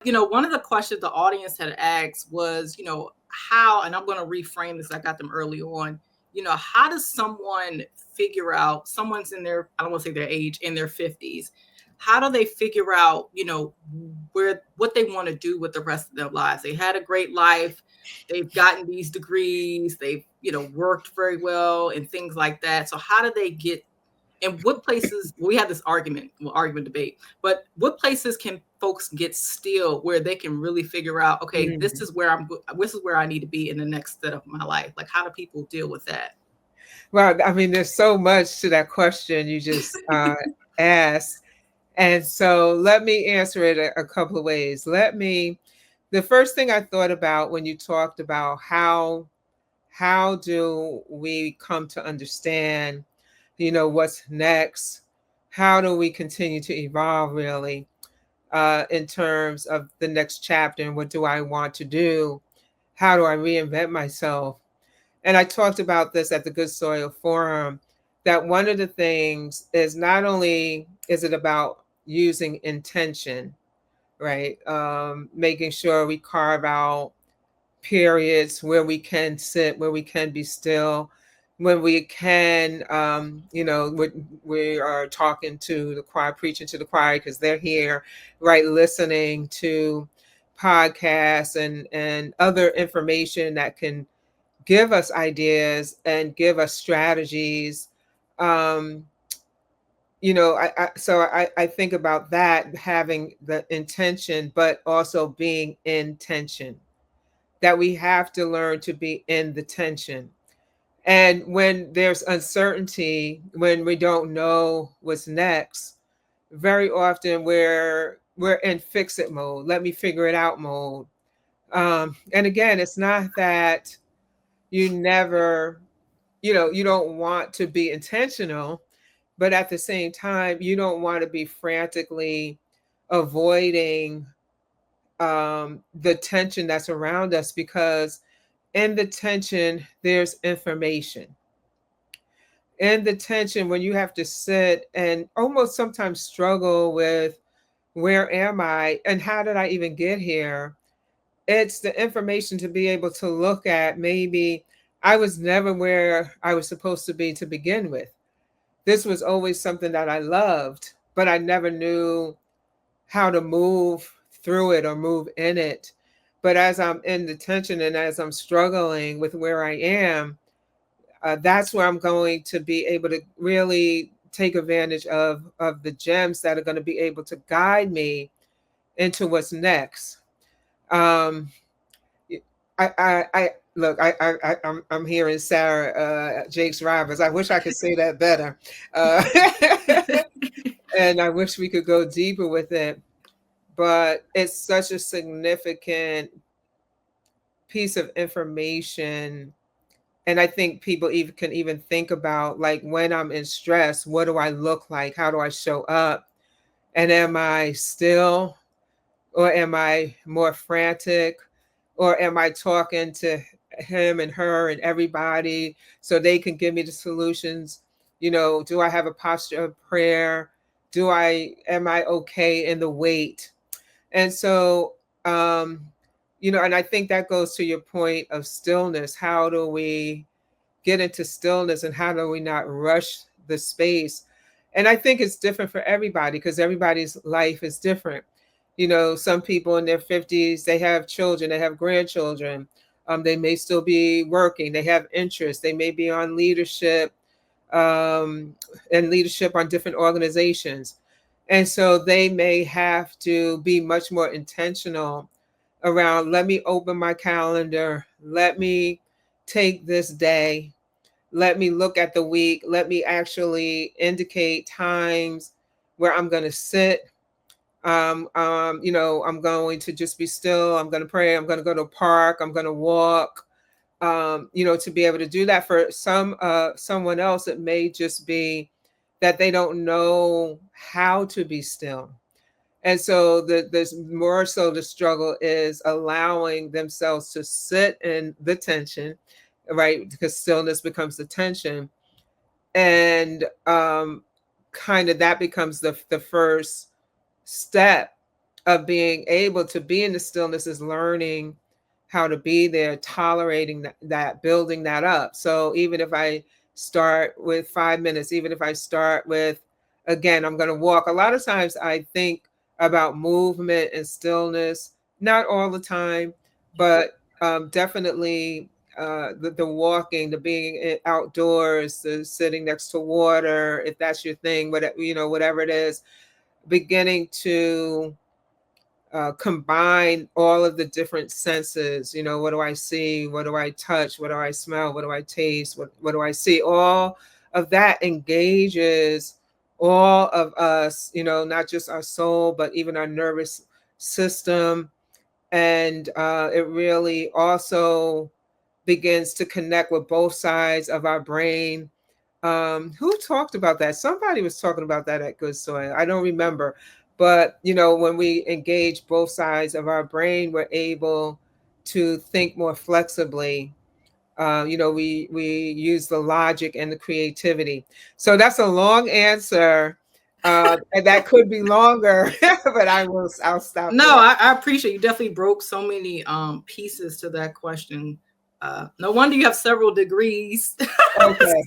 One of the questions the audience had asked was, how, and I'm going to reframe this, I got them early on, how does someone figure out, someone's in their, I don't want to say their age, in their 50s, how do they figure out, what they want to do with the rest of their lives? They had a great life. They've gotten these degrees. They've, worked very well and things like that. So how do they get, and what places, we had this argument debate, but what places can folks get still where they can really figure out, okay, Mm. this is where I need to be in the next step of my life? Like, how do people deal with that? Well, I mean, there's so much to that question you just asked. And so let me answer it a couple of ways. The first thing I thought about when you talked about how do we come to understand, what's next? How do we continue to evolve really in terms of the next chapter and what do I want to do? How do I reinvent myself? And I talked about this at the Good Soil Forum, that one of the things is not only is it about using intention, right? Making sure we carve out periods where we can sit, where we can be still, when we can, we are talking to the choir, preaching to the choir because they're here, right? Listening to podcasts and other information that can give us ideas and give us strategies. Um, I think about that, having the intention, but also being in tension, that we have to learn to be in the tension. And when there's uncertainty, when we don't know what's next, very often we're in fix it mode, let me figure it out mode. And again, it's not that you never, you don't want to be intentional, but at the same time, you don't want to be frantically avoiding the tension that's around us, because in the tension, there's information. In the tension, when you have to sit and almost sometimes struggle with where am I and how did I even get here? It's the information to be able to look at, maybe I was never where I was supposed to be to begin with. This was always something that I loved, but I never knew how to move through it or move in it. But as I'm in the tension and as I'm struggling with where I am, that's where I'm going to be able to really take advantage of the gems that are going to be able to guide me into what's next. Um, I look, I'm hearing Sarah Jakes Roberts. I wish I could say that better, uh, and I wish we could go deeper with it. But it's such a significant piece of information, and I think people even can even think about, like, when I'm in stress, what do I look like? How do I show up? And am I still, or am I more frantic, or am I talking to him and her and everybody so they can give me the solutions? Do I have a posture of prayer? Am I okay in the wait? And so, and I think that goes to your point of stillness. How do we get into stillness, and how do we not rush the space? And I think it's different for everybody because everybody's life is different. Some people in their 50s, they have children, they have grandchildren. They may still be working, they have interests, they may be on leadership, um, and leadership on different organizations. And so they may have to be much more intentional around, let me open my calendar, let me take this day, let me look at the week, let me actually indicate times where I'm going to sit. I'm going to just be still. I'm going to pray. I'm going to go to a park. I'm going to walk. To be able to do that. For someone else, it may just be that they don't know how to be still. And so there's more so the struggle is allowing themselves to sit in the tension, right? Because stillness becomes the tension. And kind of that becomes the first step of being able to be in the stillness is learning how to be there, tolerating that, building that up. So even if I start with 5 minutes, even if I start with, again, I'm going to walk. A lot of times I think about movement and stillness, not all the time, but definitely the walking, the being outdoors, the sitting next to water, if that's your thing, whatever, whatever it is, beginning to combine all of the different senses. What do I see? What do I touch? What do I smell? What do I taste? What do I see? All of that engages all of us, not just our soul, but even our nervous system. And it really also begins to connect with both sides of our brain. Who talked about that? Somebody was talking about that at Good Soil. I don't remember. But, when we engage both sides of our brain, we're able to think more flexibly. We use the logic and the creativity. So that's a long answer. And that could be longer, but I'll stop No, there. I appreciate, you definitely broke so many pieces to that question. No wonder you have several degrees. Okay.